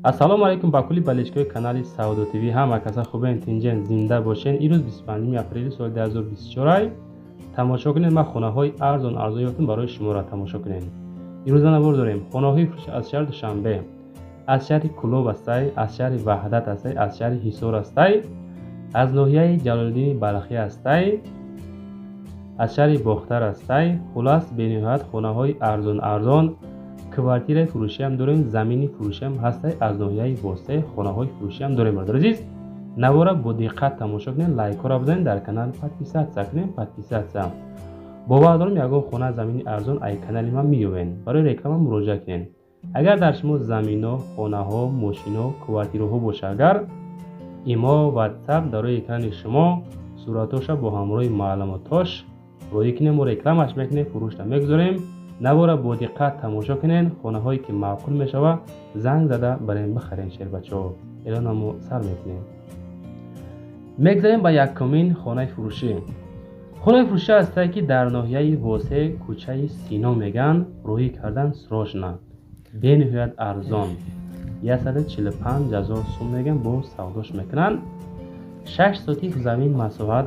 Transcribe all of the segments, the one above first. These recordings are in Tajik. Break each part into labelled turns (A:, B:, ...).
A: ассалому алайкум ба кулли баличкои канали Саудо ТВ. Ҳама каса хубен, тинҷен, зинда бошен. Ирӯз 25 апрели соли 2024 тамошо кунед. Ма хонаҳои арзон ёфтам барои шуморо тамошо кунед. Ирӯз навор дорем. Хонаҳои фурӯш аз шаҳри Душанбе, аз шаҳри Кулоб астай, аз шаҳри Ваҳдат астай, аз шаҳри Ҳисор астай, аз ноҳияи Ҷалолиддини Балхи астай, аз шаҳри Бохтар астай. Хулас бениҳоят хонаҳои арзон квартираи фурӯшиам дорем, замини фурӯшиам ҳастай. Аз ноҳияи воситаи хонаҳои фурӯшиам дорем. Бародари азиз, навора бо диққат тамошо кунед, лайкҳоро бизанед, дар канал подписатсия кунед. Подписатсия. Бовар дорам ягон хона замини арзон ай канали ман меёбед. Барои реклама муроҷиат кунед. Агар дар шумо заминҳо, хонаҳо, мошинҳо, квартираҳо бошад, агар имо, ватсап дар рӯи экрани шумо суратоша бо ҳамроҳи маълумотош роӣ кунем, мо рекламаш мекунем, фурӯшта мегузорем. навора бо диққат тамошо кунед. хонаҳое ки маъқул мешавад занг зада барем бихарем. шербачаҳо эълонамо сар мекунем. мегзарем ба якумин хонаи фурӯшӣ. хонаи фурӯшӣ ҳастае ки дар ноҳияи восеъ кӯчаи Сино меган роҳӣ кардан срочна. бениҳоят арзон 145 000 сум меган, бо савдош мекунанд. 6 сотих замин масоҳат,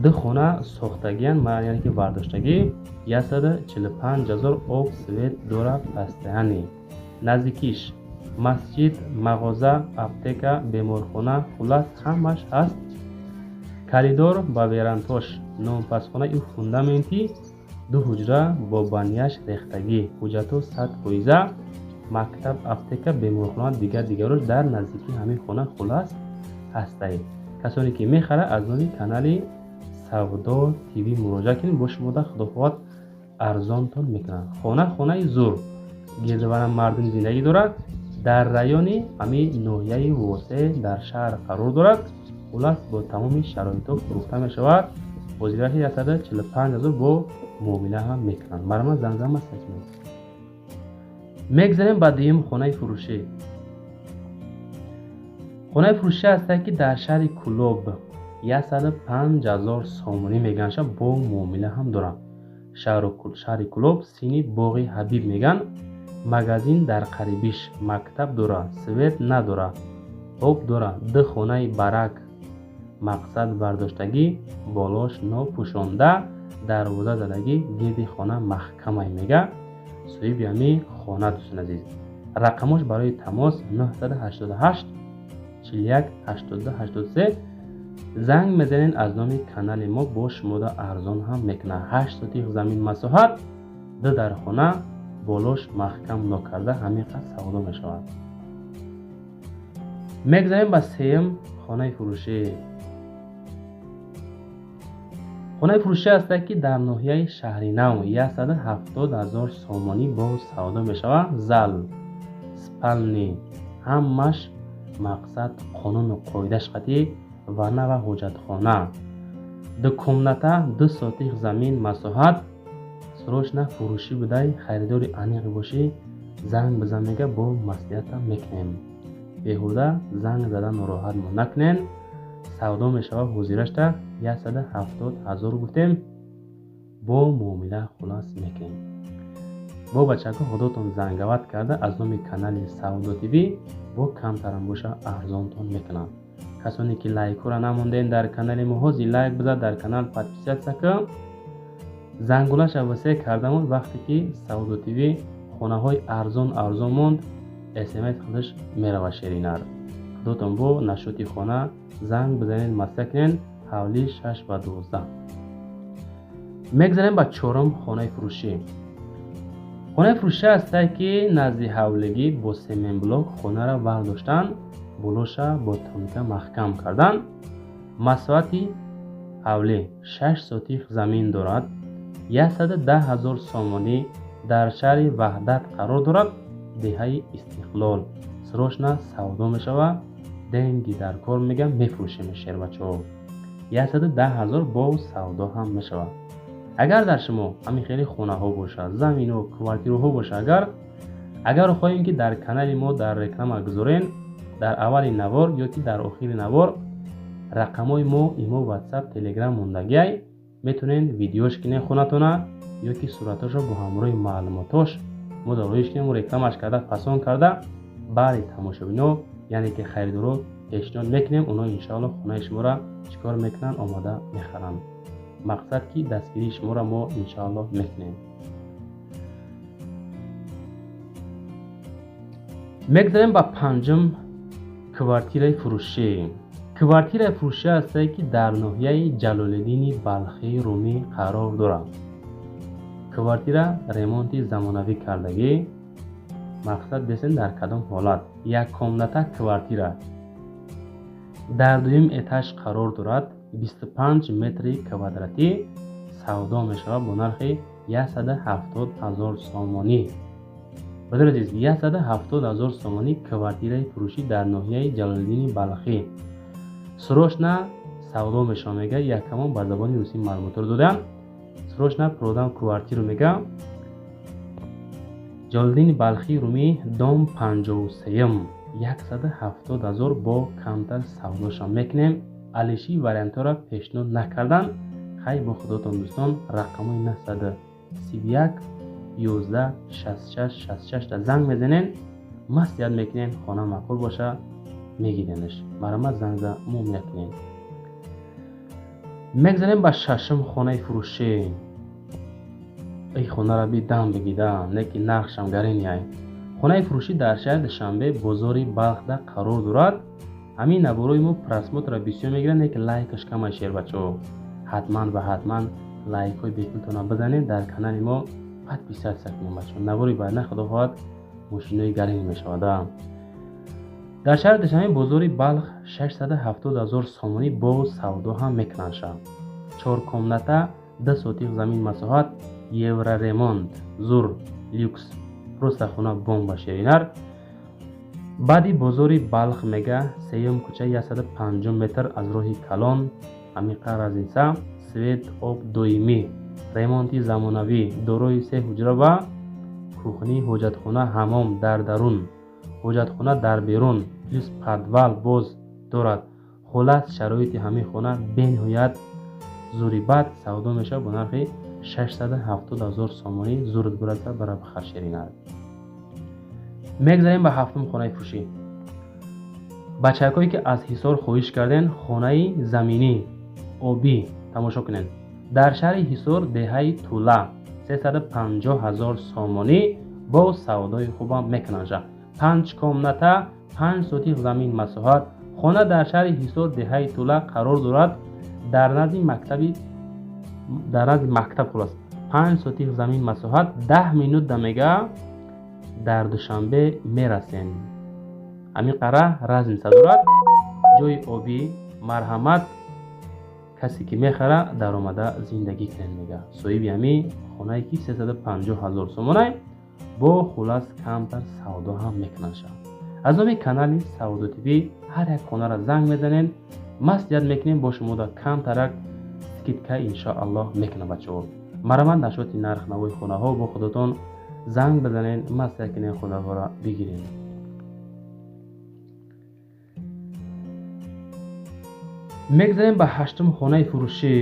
A: ду хона сохтагиян, яъне ки вардоштагӣ. 145 000 об свет дора, постоянӣ. наздикиш масҷид, мағоза, аптека, беморхона, хулас ҳамаш ҳаст. коридор ба верандош, номпасхона ё фундаменти, ду ҳуҷра бо банияш рехтагӣ, ҳуҷҷатҳо 100%. мактаб, аптека, беморхона дигарош дар наздикии ҳамин хона хулас ҳастай. касоне ки мехарад аз номи канали Савдо ТВ муроҷиат кунед. бо шумода худохоҳад арзонтон мекунанд. хонаи зур гирдавана мардум зиндагӣ дорад. дар райони ҳамин ноҳияи восеъ дар шаҳр қарор дорад. хулас бо тамоми шароитҳо фурӯхта мешавад. ҳозираши 145 000 бо муомила ҳам мекунанд. марама занзама сачмед. мегзарем ба дуюм хонаи фурӯшӣ. хонаи фурӯшӣ ҳастае ки дар шаҳри Кулоб 105 000 сомонӣ меганша, бо муомила ҳам дорад. шаҳри Кулоб, сини боғи Ҳабиб меган. магазин дар қарибиш, мактаб дора, свет надора, об дора, ду хонаи барак, мақсад бардоштагӣ, болош нопӯшонда, дарвоза задагӣ, гирди хона маҳкамай мега. соҳиби ҳамин хона дӯстон азиз. рақамош барои тамос 988 41 82 83. занг мезанед. аз номи канали мо бо шумода арзон ҳам мекунад. 8 сотих замин масоҳат, ду дар хона, болош маҳкам нокарда ҳамин қад савдо мешавад. мегзарем ба сеюм хонаи фурӯшӣ. хонаи фурӯшӣ ҳастае ки дар ноҳияи шаҳри нав 170 000 сомонӣ бо савдо мешавад. зал, спални, ҳамаш мақсад қонуну қоидааш қатъӣ ва нава ҳоҷатхона. ду комната, 2 сотих замин масоҳат. срочна фурӯшӣ будай, харидори аниқи бошӣ, занг бизан мега, бо маслиҳатам мекунем. беҳуда занг зада нороҳат накунен. савдо мешавад. ҳозирашта 170 000 гуфтем, бо муомила хулас мекунем. бо бачаҳго худотон зангават карда аз номи канали Савдо ТВ бо камтарам боша арзонтон мекунам. касоне ки лайкҳоро намондем дар канали мо, ҳозир лайк бизад, дар канал подписатсия кун, зангулаша васеъ кардамон. вақте ки Савдо ТВ хонаҳои арзон монд, смс худаш мерава ширинар. худотон бо нашоти хона занг бизанед, масъя кунед. ҳавли 6 ва 12. мегзарем ба чорум хонаи фурӯшӣ. хонаи фурӯшӣ ҳастае ки назди ҳавлигӣ бо семенблок хонара вардоштанд, болоша бо тонка маҳкам кардан. масоҳати ҳавлӣ 6 сотих замин дорад. 110 000 сомонӣ дар шаҳри Ваҳдат қарор дорад. деҳаи Истиқлол. срочна савдо мешавад. денги дар кор мегам, мефурӯшем шербачаҳо. 110 000 бо савдо ҳам мешавад. агар дар шумо ҳамин хеле хонаҳо бошад, заминҳо, квартираҳо бошад, агар хоҳем ки дар канали мо дар реклама гузорен, дар аввали навор ё ки дар охири навор рақамҳои мо имо, ватсап, телеграм мондагиай, метавонед видеош кинед хонатона ё ки сураташро бо ҳамроҳи маълумотош ما دارویش کنیم و رکلامش کرده پسان کرده برای تماشابینو یعنی که خریدارو پیشنهاد میکنیم اونا انشاءالله خونه شما را چیکار میکنن آماده میخرن. مقصد که دستگیری شما را ما انشاءالله میکنیم. میگذاریم با پنجم کوارتیر فروشی. کوارتیر فروشی است که در ناحیه جلال‌الدین بلخی رومی قرار دارد. کوارتیر ремонти замонавӣ кардагӣ. мақсад бесен дар кадом ҳолат як комната квартира дар дуюм этаж қарор дорад. 25 метри квадратӣ савдо мешавад бо нархи 170 000 сомонӣ. бадр азиз 170 000 сомонӣ квартираи фурӯшӣ дар ноҳияи ҷалолиддини балхӣ. срочно савдо мешавад мега якамон ба забони русӣ маълумотро додан. срочно продам квартиру мега ҷалолиддини балхӣ румӣ дом 53 170 000 бо камтар савдоша мекунем. алиши вариантора пешниҳод накардан. хай бо худотон дӯстон рақамои 931 11 66 66 занг мезанен. маслиҳат мекунен хона маъқул боша мегиренаш. марамат зангда мо мекунем. мегзарем ба шашум хонаи фурӯшӣ. ай хонара би дам бигида неки нархшам гарин яй. хонаи фурӯшӣ дар шаҳри душанбе бозори балхда қарор дорад. ҳамин наборои мо просмотра бисёр мегиранд неки лайкаш камай шербачо. ҳатман ва ҳатман лайкҳои бепултона бизанед. дар канали мо подписатсия кунед бачо. набори баъд нахудо хоҳад мошинои гарин мешавада. дар шаҳри душанбе бозори балх 670 000 сомонӣ бо савдо ҳам мекунанша. 4 комната 2 сотиқ замин масоҳат евроремонт зур люкс просто хона бомба шеринар. баъди бозори балх мега сеюм кӯча 150 метр аз роҳи калон амиқар аз инса свет об доимӣ ремонти замонавӣ дорои 3 ҳуҷра ва кухни ҳоҷатхона ҳамом дар дарун ҳоҷатхона дар берун плюс подвал боз дорад. хулас шароити ҳамин хона бениҳоят зури. баъд савдо мешавад бо нархи 670 000 сомонӣ зурд бураса бара бахар шеринад. мегзарем ба ҳафтум хонаи фурӯшӣ. бачакое ки аз ҳисор хоҳиш карден хонаи заминӣ обӣ тамошо кунед. дар шаҳри ҳисор деҳаи тула 350 000 сомонӣ бо савдои хубам мекунанша. 5 комната 5 сотиқ замин масоҳат. хона дар шаҳри ҳисор деҳаи тула қарор дорад. дар назди мактаб хулос 5 сотиқ замин масоҳат 10 минута мега дар душанбе мерасем. ҳамин қара разница дорад. ҷои обӣ марҳамат касе ки мехара даромада зиндагӣ кунед мега. соҳиби ҳамин хонае ки 350 000 сомонай бо хулас камтар савдо ҳам мекунанша. аз номи канали Саудо ТВ ҳар як хонара занг мезанен. маслиҳат мекунем бо шумода камтарак скидка иншоаллоҳ мекуна бачаҳо. марамат нашоти нархнавои хонаҳо бо худотон занг бизанен. маслиҳат кунен хонаҳоро бигирен. мегзарем ба ҳаштум хонаи фурӯшӣ.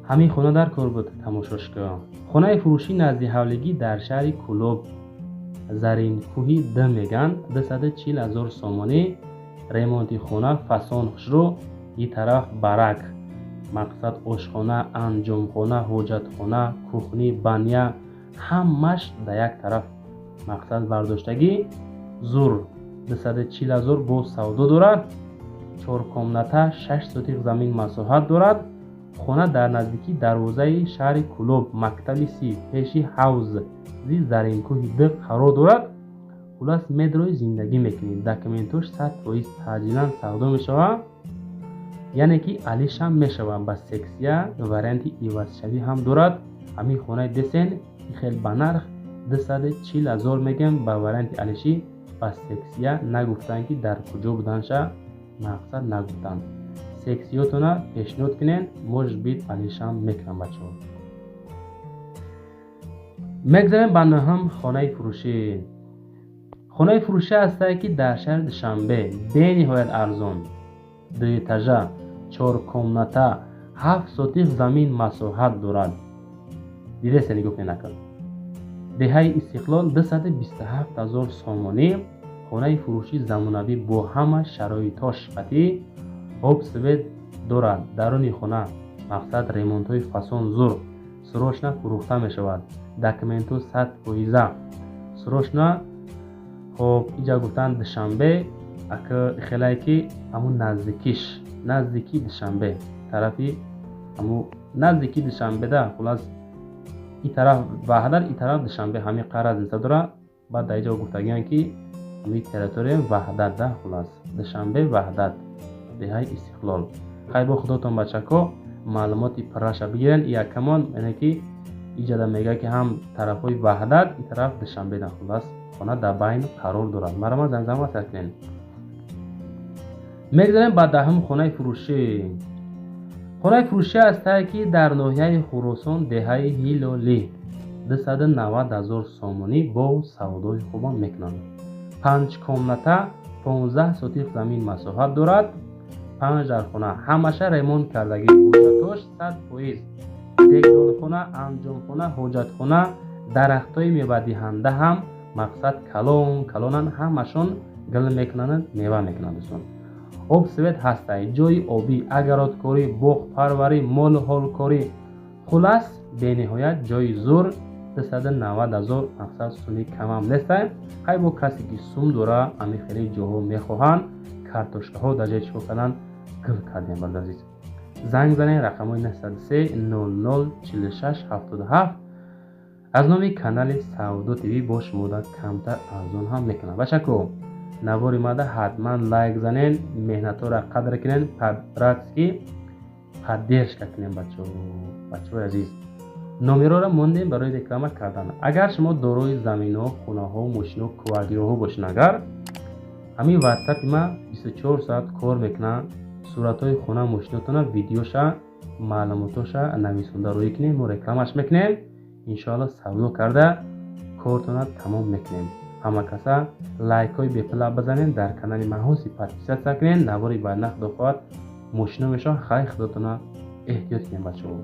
A: ҳамин хона дар кор буд тамошошка. хонаи фурӯшӣ назди ҳавлигӣ дар шаҳри кӯлоб заринкӯҳи д меган 240 000 сомонӣ ремонти хона фасон хушрӯ итараф барак. мақсад ошхона анҷомхона ҳоҷатхона кухни баня ҳамаш дар як тараф. мақсад бардоштагӣ зур 240 000 бо савдо дорад. 4 комната 6 сотиқ замин масоҳат дорад. хона дар наздикии дарвозаи шаҳри кӯлоб мактаби си пеши ҳавзи заринкӯҳи д қарор дорад. хулас медрои зиндагӣ мекунед. документош 100% таъҷилан савдо мешавад. яъне ки алишам мешавад ба сексия варианти ивазшавӣ ҳам дорад. ҳамин хонаи десен хел ба нарх 240 000 мегем ба варианти алиши ба сексия нагуфтанд ки дар куҷо буданша. мақсад нагуфтанд. сексиётона пешниҳод кунен может бит алишам мекунам бачаҳо. мегзарем ба ноҳам хонаи фурӯшӣ. хонаи фурӯшӣ ҳастае ки дар шаҳри душанбе бениҳоят арзон 2 этажа 4 комната 7 сотиқ замин масоҳат дорад. дилесе нигоҳ кунед акал. деҳаи Истиқлол 227,000 сомонӣ, хонаи фурӯши замонавӣ бо ҳама шароитош қатъӣ, об свет дорад. Даруни хона мақсад ремонтҳои фасон зур, срочно фурӯхта мешавад. Документу 100%. Срочно хоб иҷа гуфтан Душанбе, ака хелае ки аму наздики Душанбе тарафи аму наздики Душанбе да хулас и тараф Ваҳдат, и тараф Душанбе ҳами қараз инсадора. Баъд дар иҷо гуфтагиан ки ҳами территория Ваҳдат да хулас Душанбе Ваҳдат деҳаи Истиқлол. Хай бо худотон бачако маълумоти пурраша бигирен. Якамон яъне ки иҷада мега ки ҳам тарафҳои Ваҳдат и тараф Душанбе да хулас хона дар байн қарор дорад. Марама занзам васат кунен. мегзарем ба даҳум хонаи фурӯшӣ. хонаи фурӯшӣ ҳастае ки дар ноҳияи Хуросон деҳаи Ҳилолӣ 290,000 сомонӣ бо савдои хуба мекунанд. 5 комната 15 сотих замин масоҳат дорад. 5 дархона ҳамаша ремонт кардагӣ, ҳоҷатош 100%. дегдонхона, анҷомхона, ҳоҷатхона, дарахтҳои мевадиҳанда ҳам мақсад калонанд, ҳамашон гил мекунанд, мева мекунанд. об свет ҳастай, ҷои обӣ, агародкорӣ, боғпарварӣ, молҳолкорӣ, хулас бениҳоят ҷои зур. 290,000 мақсад суми камам нестай. хай бо касе ки сум дора ами хеле ҷоҳо мехоҳанд картошкаҳо дар ҷои чико кардан гил кардем бардазиз. занг занед рақамҳои 93 00 46 77. аз номи канали Савдо ТВ бо шумода камтар арзон ҳам мекунам. бачако навори мада ҳатман лайк занен, меҳнатҳоро қадр кунен, по-братски поддержка кунен бачаҳои азиз. номероро мондем барои реклама кардан. агар шумо дорои заминҳо, хонаҳо, мошинҳо, квартираҳо бошед, агар ҳамин ватсапи ма 24 соат кор мекунад. суратҳои хона, мошинотона, видеоша, маълумотоша нависонда рӯй кунем, мо рекламаш мекунем. иншоалло савдо карда кортона тамом мекунем. ҳама каса лайкҳои бепла бизанен, дар канали маҳоси подписатсия кунен. навори байнақ дохоҳад мошино мешавад. хай худотона эҳтиёт кунем бачаҳо.